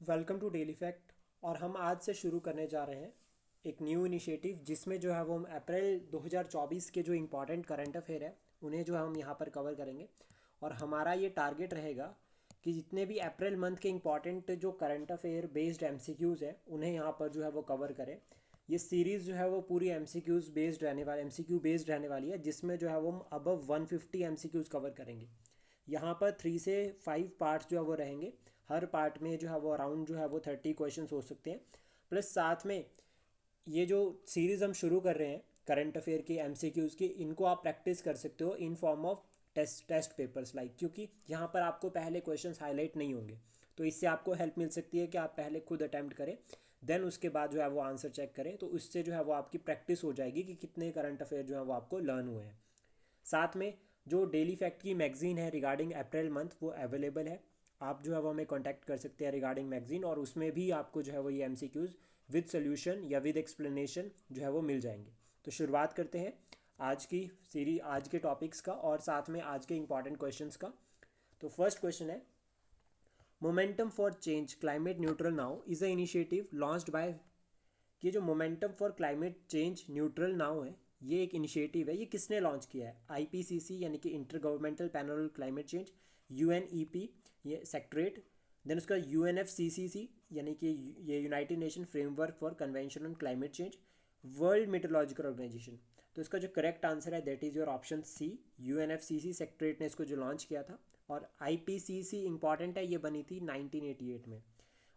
Welcome to daily fact. और हम आज से शुरू करने जा रहे हैं एक न्यू इनिशिएटिव जिसमें जो है वो हम अप्रैल 2024 के जो इम्पोर्टेंट करंट अफेयर है उन्हें जो है हम यहाँ पर कवर करेंगे। और हमारा ये टारगेट रहेगा कि जितने भी अप्रैल मंथ के इम्पॉर्टेंट जो करंट अफेयर बेस्ड एमसीक्यूज़ हैं उन्हें यहाँ पर जो है वो कवर करें। ये सीरीज़ जो है वो पूरी एमसीक्यूज़ बेस्ड रहने वाली एमसीक्यू बेस्ड रहने वाली है, जिसमें जो है वो हम अबव 150 एमसीक्यूज़ कवर करेंगे। यहाँ पर 3 से 5 पार्ट्स जो है वो रहेंगे। हर पार्ट में जो है वो अराउंड जो है वो 30 क्वेश्चन हो सकते हैं। प्लस साथ में ये जो सीरीज़ हम शुरू कर रहे हैं करंट अफेयर की एमसीक्यूज़ की, इनको आप प्रैक्टिस कर सकते हो in form of test papers like, क्योंकि यहाँ पर आपको पहले क्वेश्चंस हाईलाइट नहीं होंगे। तो इससे आपको हेल्प मिल सकती है कि आप पहले खुद अटैम्प्ट करें, देन उसके बाद जो है वो आंसर चेक करें। तो उससे जो है वो आपकी प्रैक्टिस हो जाएगी कि कितने करंट अफेयर जो है वो आपको लर्न हुए हैं। साथ में जो डेली फैक्ट की मैगजीन है रिगार्डिंग अप्रैल मंथ वो अवेलेबल है। आप जो है वो हमें कांटेक्ट कर सकते हैं रिगार्डिंग मैगजीन, और उसमें भी आपको जो है वो ये एमसीक्यूज़ विद सोल्यूशन या विद एक्सप्लेनेशन जो है वो मिल जाएंगे। तो शुरुआत करते हैं आज की सीरीज, आज के टॉपिक्स का और साथ में आज के इंपॉर्टेंट क्वेश्चंस का। तो फर्स्ट क्वेश्चन है, momentum for change climate neutral now is a initiative launched by. ये जो momentum for climate change neutral now है, ये एक इनिशिएटिव है। ये किसने लॉन्च किया है? आईपीसीसी यानी कि inter governmental panel climate change, UNEP ये सेक्रेटरेट, देन उसका यूएनएफसीसीसी यानी कि ये United Nation framework for convention on climate change, world meteorological organisation. तो इसका जो करेक्ट आंसर है that is your option C, UNFCC secretariat ने इसको जो लॉन्च किया था। और आईपीसीसी इंपॉर्टेंट है, ये बनी थी 1988 में।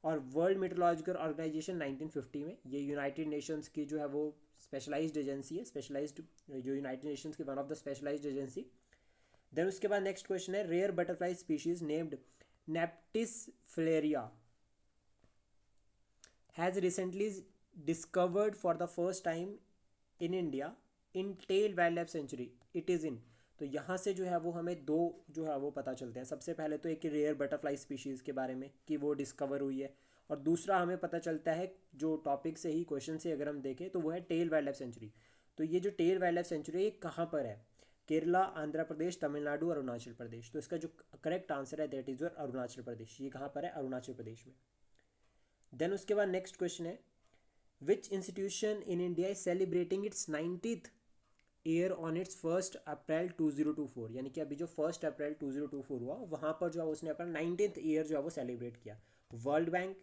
और वर्ल्ड मेट्रोलॉजिकल ऑर्गेनाइजेशन 1950 में। ये यूनाइटेड नेशंस की जो है वो स्पेशलाइज्ड एजेंसी है, स्पेशलाइज्ड जो यूनाइटेड नेशंस की one of the specialised agency. Then उसके बाद नेक्स्ट क्वेश्चन है, rare butterfly species named Neptis philyra has recently discovered for the first time in India in Talle wildlife sanctuary it is in. तो यहाँ से जो है वो हमें दो जो है वो पता चलते हैं। सबसे पहले तो एक रेयर बटरफ्लाई स्पीशीज़ के बारे में कि वो डिस्कवर हुई है, और दूसरा हमें पता चलता है जो टॉपिक से ही क्वेश्चन से अगर हम देखें तो वो है टेल वाइल्ड लाइफ सेंचुरी। तो ये जो टेल वाइल्ड लाइफ सेंचुरी है ये कहाँ पर है? केरला, आंध्र प्रदेश, तमिलनाडु और अरुणाचल प्रदेश। तो इसका जो करेक्ट आंसर है that is your Arunachal Pradesh. ये कहाँ पर है? अरुणाचल प्रदेश में। देन उसके बाद नेक्स्ट क्वेश्चन है, विच institution in India is celebrating it's 90th year on it's 1 अप्रैल 2024। यानी कि अभी जो 1 अप्रैल 2024 हुआ वहाँ पर जो है उसने अपना 90th ईयर जो है वो सेलिब्रेट किया। World bank,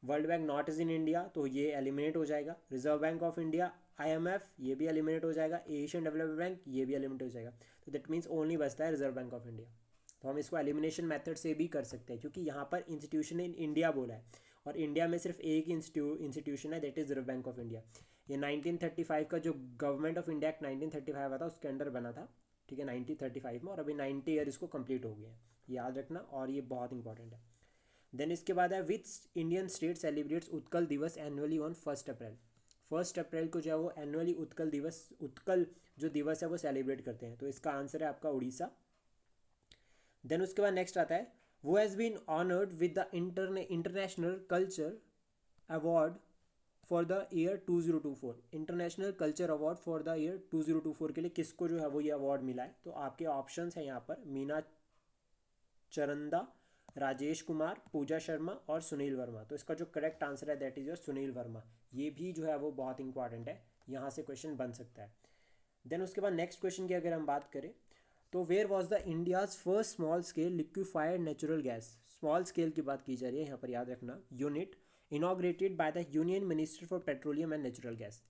world bank not is in India तो ये एलिमिनेट हो जाएगा। Reserve bank of India, IMF ये भी एलिमिनेट हो जाएगा। एशियन डेवलपमेंट बैंक ये भी एलिमिनेट हो जाएगा। तो दैट मीन्स ओनली बचता है रिजर्व बैंक ऑफ इंडिया। तो हम इसको एलिमिनेशन मेथड से भी कर सकते हैं, क्योंकि यहाँ पर इंस्टीट्यूशन इन इंडिया बोला है और इंडिया में सिर्फ एक ही इंस्टीट्यूशन है that is reserve bank of India. ये 1935 का जो गवर्नमेंट ऑफ इंडिया एक्ट 1935 आया था उसके अंडर बना था, ठीक है, 1935 में। और अभी 90 ईयर इसको कंप्लीट हो गए हैं, याद रखना, और ये बहुत इंपॉर्टेंट है। देन इसके बाद है, which Indian state celebrates Utkal दिवस एनुअली ऑन 1 अप्रैल। 1 अप्रैल को जो है वो एनुअली उत्कल दिवस, उत्कल जो दिवस है वो सेलिब्रेट करते हैं। तो इसका आंसर है आपका उड़ीसा। देन उसके बाद नेक्स्ट आता है, वो has been honoured with the international culture award for the year 2024। International culture award for the year 2024 के लिए किसको जो है वो ये अवार्ड मिला है? तो आपके ऑप्शंस हैं यहाँ पर, मीना चरंदा, राजेश कुमार, पूजा शर्मा और सुनील वर्मा। तो इसका जो करेक्ट आंसर है that is your Sunil Verma. ये भी जो है वो बहुत इंपॉर्टेंट है, यहाँ से क्वेश्चन बन सकता है। देन उसके बाद नेक्स्ट क्वेश्चन की अगर हम बात करें तो where was the India's first small scale liquefied natural gas. Small scale की बात की जा रही है यहाँ पर, याद रखना, unit inaugurated by the union minister for petroleum and natural gas.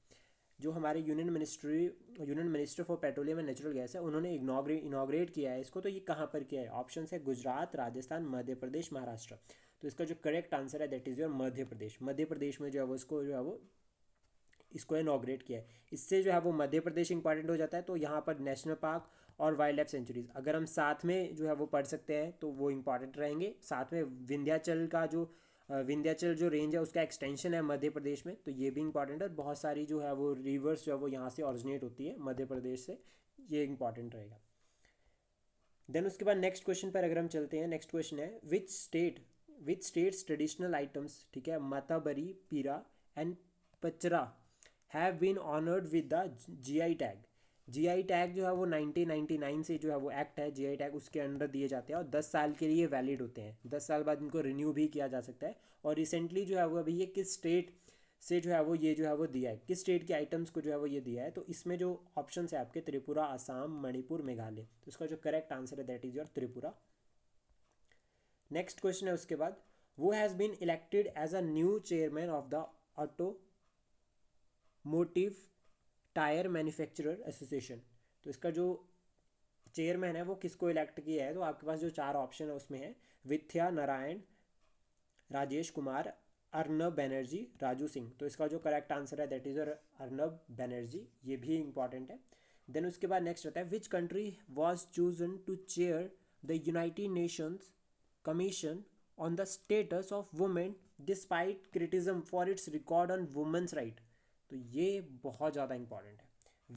जो हमारे union minister for petroleum and natural gas है, उन्होंने इनाग्रेट किया है इसको। तो ये कहाँ पर किया है? ऑप्शन है गुजरात, राजस्थान, मध्य प्रदेश, महाराष्ट्र। तो इसका जो करेक्ट आंसर है that is your Madhya Pradesh. Madhya Pradesh में जो है वो इसको जो है वो इसको इनाग्रेट किया है। इससे जो है वो मध्य प्रदेश इंपॉर्टेंट हो जाता है। तो यहाँ पर नेशनल पार्क और वाइल्ड लाइफ सेंचुरीज अगर हम साथ में जो है वो पढ़ सकते हैं तो वो इंपॉर्टेंट रहेंगे। साथ में विंध्याचल का जो विंध्याचल जो रेंज है उसका एक्सटेंशन है मध्य प्रदेश में, तो ये भी इंपॉर्टेंट है। बहुत सारी जो है वो रिवर्स जो है वो यहाँ से ऑरिजिनेट होती है मध्य प्रदेश से, ये इंपॉर्टेंट रहेगा। देन उसके बाद नेक्स्ट क्वेश्चन पर अगर हम चलते हैं, नेक्स्ट क्वेश्चन है, विच स्टेट्स ट्रेडिशनल आइटम्स, ठीक है, माताबरी, Pera and Pachra have been honoured with the GI tag. GI tag जो है वो 1999 से जो है वो एक्ट है जीआई टैग, उसके अंडर दिए जाते हैं और 10 साल के लिए वैलिड होते हैं। 10 साल बाद इनको रिन्यू भी किया जा सकता है। और रिसेंटली जो है वो अभी ये किस स्टेट से जो है वो ये जो है वो दिया है, किस स्टेट के आइटम्स को जो है वो ये दिया है, तो इसमें जो ऑप्शन है आपके त्रिपुरा, असम, मणिपुर, मेघालय, तो इसका जो करेक्ट आंसर है that is your Tripura. Next question है उसके बाद, वो has been elected as a new chairman of the automotive tyre manufacturer association. तो इसका जो चेयरमैन है वो किसको इलेक्ट किया है, तो आपके पास जो चार ऑप्शन है उसमें है विद्या नारायण, राजेश कुमार, अर्नब बनर्जी, राजू सिंह। तो इसका जो करेक्ट आंसर है दैट इज अर्नब बनर्जी, ये भी इंपॉर्टेंट है। देन उसके बाद नेक्स्ट आता है, which country was chosen to chair the United Nations commission on the status of women despite criticism for its record on women's right. तो ये बहुत ज़्यादा इंपॉर्टेंट है,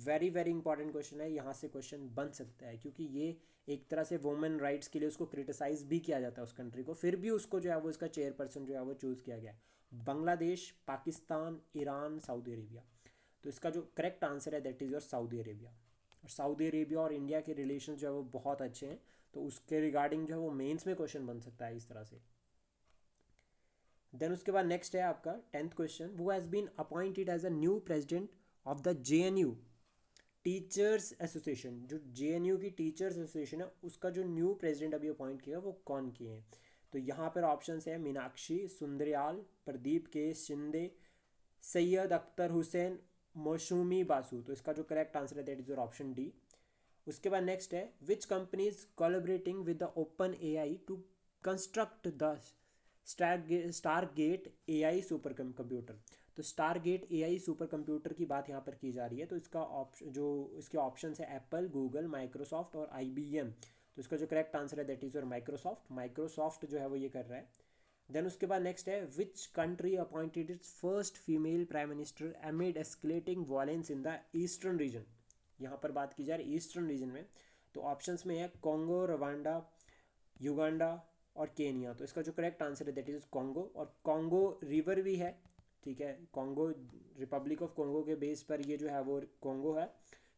वेरी वेरी इंपॉर्टेंट क्वेश्चन है, यहाँ से क्वेश्चन बन सकता है क्योंकि ये एक तरह से वुमेन राइट्स के लिए उसको क्रिटिसाइज भी किया जाता है उस कंट्री को, फिर भी उसको जो है वो इसका चेयरपर्सन जो है वो चूज़ किया गया। Bangladesh, Pakistan, Iran, Saudi Arabia. तो इसका जो करेक्ट आंसर है that is your Saudi Arabia. और सऊदी अरेबिया और इंडिया के रिलेशन जो है वो बहुत अच्छे हैं, तो उसके रिगार्डिंग जो है वो मेंस में क्वेश्चन बन सकता है इस तरह से। देन उसके बाद नेक्स्ट है आपका 10th क्वेश्चन, वो has been appointed as a new president of the JNU teachers association. जो जेएनयू की टीचर्स एसोसिएशन है उसका जो न्यू प्रेसिडेंट अभी अपॉइंट किया वो कौन किए हैं, तो यहाँ पर ऑप्शन है मीनाक्षी सुंदरयाल, प्रदीप के शिंदे, सैयद अख्तर हुसैन, मौसूमी बासु। तो इसका जो करेक्ट आंसर है that is your option D. उसके बाद नेक्स्ट है, which company is collaborating with the OpenAI to construct the Stargate AI supercomputer. तो Stargate AI supercomputer की बात यहाँ पर की जा रही है, तो इसका ऑप्शन जो इसके ऑप्शन है एप्पल, गूगल, माइक्रोसॉफ्ट और आईबीएम। तो इसका जो करेक्ट आंसर है that is your Microsoft. Microsoft जो है वो ये कर रहा है। देन उसके बाद नेक्स्ट है, which country appointed it's first female prime minister एमिड escalating violence in the eastern region. यहाँ पर बात की जा रही है ईस्टर्न रीजन में, तो ऑप्शंस में है कॉन्गो, रवांडा, युगांडा और केनिया। तो इसका जो करेक्ट आंसर है दैट इज कॉन्गो। और कॉन्गो रिवर भी है, ठीक है, कॉन्गो रिपब्लिक ऑफ कॉन्गो के बेस पर ये जो है वो कॉन्गो है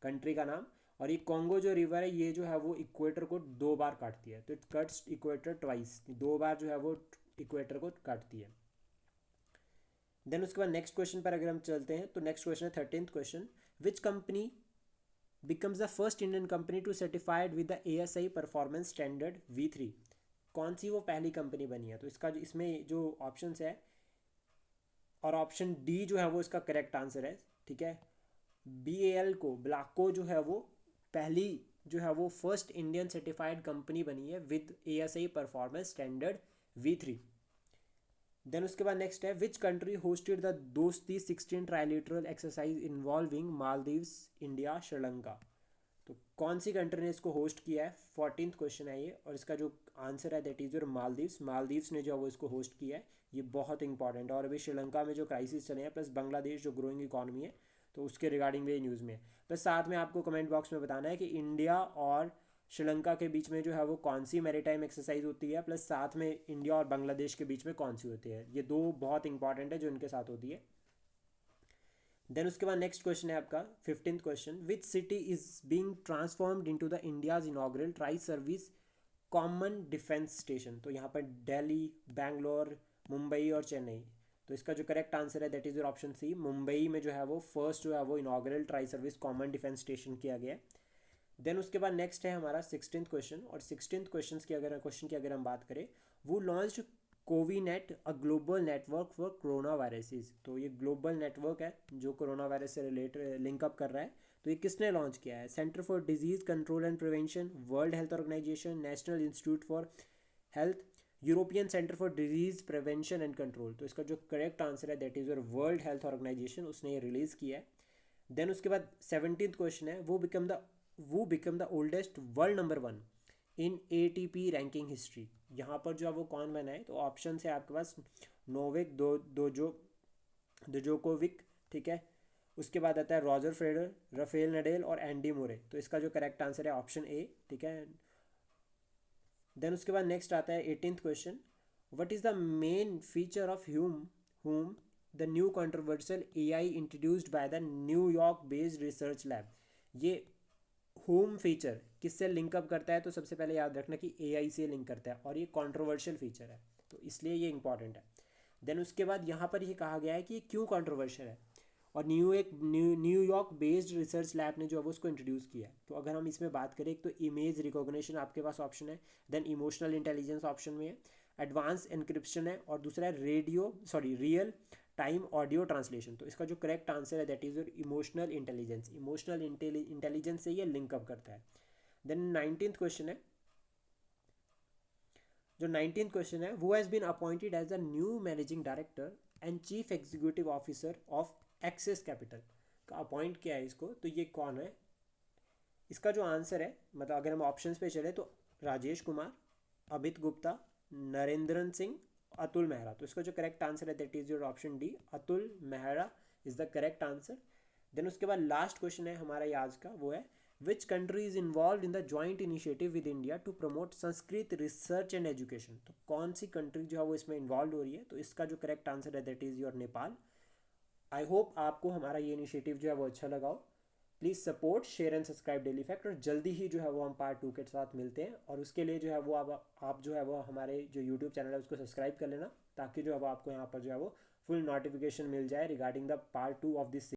कंट्री का नाम। और ये कॉन्गो जो रिवर है ये जो है वो इक्वेटर को 2 बार काटती है, तो इट कट्स इक्वेटर ट्वाइस, 2 बार जो है वो इक्वेटर को काटती है। देन उसके बाद नेक्स्ट क्वेश्चन पर अगर हम चलते हैं, तो नेक्स्ट क्वेश्चन है 13th question, which company becomes the first Indian company to certified with the ASI performance standard V3। कौन सी वो पहली कंपनी बनी है, तो इसका इसमें जो ऑप्शंस है और ऑप्शन डी जो है वो इसका करेक्ट आंसर है, ठीक है। BAL को ब्लाको जो है वो पहली जो है वो फर्स्ट इंडियन सर्टिफाइड कंपनी बनी है with ASI performance standard V3। Then उसके बाद नेक्स्ट है, विच कंट्री होस्टेड द दोस्ती 16 trilateral exercise involving Maldives, India, Sri Lanka. तो कौन सी कंट्री ने इसको होस्ट किया है, 14th क्वेश्चन है ये, और इसका जो आंसर है that is your Maldives. Maldives ने जो है वो इसको होस्ट किया है, ये बहुत इंपॉर्टेंट है। और अभी श्रीलंका में जो क्राइसिस चले हैं, प्लस बांग्लादेश जो ग्रोइंग इकॉनमी है, तो उसके रिगार्डिंग भी न्यूज़ में है। प्लस साथ में आपको कमेंट बॉक्स में बताना है कि इंडिया और श्रीलंका के बीच में जो है वो कौन सी मैरीटाइम एक्सरसाइज होती है, प्लस साथ में इंडिया और बांग्लादेश के बीच में कौन सी होती है। ये दो बहुत इंपॉर्टेंट है जो इनके साथ होती है। देन उसके बाद नेक्स्ट क्वेश्चन है आपका 15th question, which city is being transformed into the India's inaugural tri service common defence station. तो यहाँ पर दिल्ली, बैंगलोर, मुंबई और चेन्नई। तो इसका जो करेक्ट आंसर है that is your option C. Mumbai में जो है वो फर्स्ट जो है वो inaugural tri service common defence station किया गया है। देन उसके बाद नेक्स्ट है हमारा 16th क्वेश्चन, और 16th क्वेश्चन की अगर हम बात करें, वो launch CoViNet a global network for coronaviruses. तो ये ग्लोबल नेटवर्क है जो कोरोना वायरस से रिलेटेड लिंकअप कर रहा है। तो ये किसने लॉन्च किया है, Centre for Disease Control and Prevention, World Health Organisation, National Institute for Health, European Centre for Disease Prevention and Control. तो इसका जो करेक्ट आंसर है that is your World Health Organisation, उसने ये रिलीज़ किया है। देन उसके बाद 17th क्वेश्चन है, वो become the oldest world number 1 in ATP ranking history. यहाँ पर जो है वो कौन बना है, तो ऑप्शन है आपके पास नोवेक दोजोकोविक, ठीक है। उसके बाद आता है रॉजर फेडरर, राफेल नडेल और एंडी मुरे। तो इसका जो करेक्ट आंसर है ऑप्शन ए, ठीक है। देन उसके बाद नेक्स्ट आता है 18th question, what is the main feature of whom the new controversial AI introduced by the New York based research lab. ये होम फीचर किससे लिंकअप करता है, तो सबसे पहले याद रखना कि AI से लिंक करता है और ये कंट्रोवर्शियल फीचर है, तो इसलिए ये इंपॉर्टेंट है। देन उसके बाद यहाँ पर ये कहा गया है कि ये क्यों कंट्रोवर्शियल है, और न्यूयॉर्क बेस्ड रिसर्च लैब ने जो है वो उसको इंट्रोड्यूस किया है। तो अगर हम इसमें बात करें, एक तो इमेज रिकॉग्निशन आपके पास ऑप्शन है, देन इमोशनल इंटेलिजेंस ऑप्शन में है, एडवांस एनक्रिप्शन है, और दूसरा है रियल टाइम ऑडियो ट्रांसलेशन। तो इसका जो करेक्ट आंसर है that is your emotional intelligence. Emotional intelligence से ये लिंकअप करता है। देन 19th क्वेश्चन है, जो 19th क्वेश्चन है, वो has been appointed as the new managing director and chief executive officer of Axis Capital. का अपॉइंट किया है इसको, तो ये कौन है? इसका जो आंसर है, मतलब अगर हम ऑप्शंस पे चले तो राजेश कुमार, अमित गुप्ता, नरेंद्रन सिंह, अतुल मेहरा। तो इसका जो करेक्ट आंसर है that is your option D, Atul Mehra is the correct answer. Then उसके बाद लास्ट क्वेश्चन है हमारा ये आज का, वो है which country is involve in the joint initiative with India to promote Sanskrit research and education. तो कौन सी कंट्री जो है वो इसमें इन्वॉल्व हो रही है, तो इसका जो करेक्ट आंसर है that is your Nepal. I hope आपको हमारा ये इनिशिएटिव जो है वो अच्छा लगा हो। Please support, share and subscribe daily fact, और जल्दी ही जो है वो हम पार्ट 2 के साथ मिलते हैं। और उसके लिए जो है वो आप जो है वो हमारे जो यूट्यूब चैनल है उसको सब्सक्राइब कर लेना, ताकि जो है वो आपको यहाँ पर जो है वो फुल नोटिफिकेशन मिल जाए regarding the part 2 of this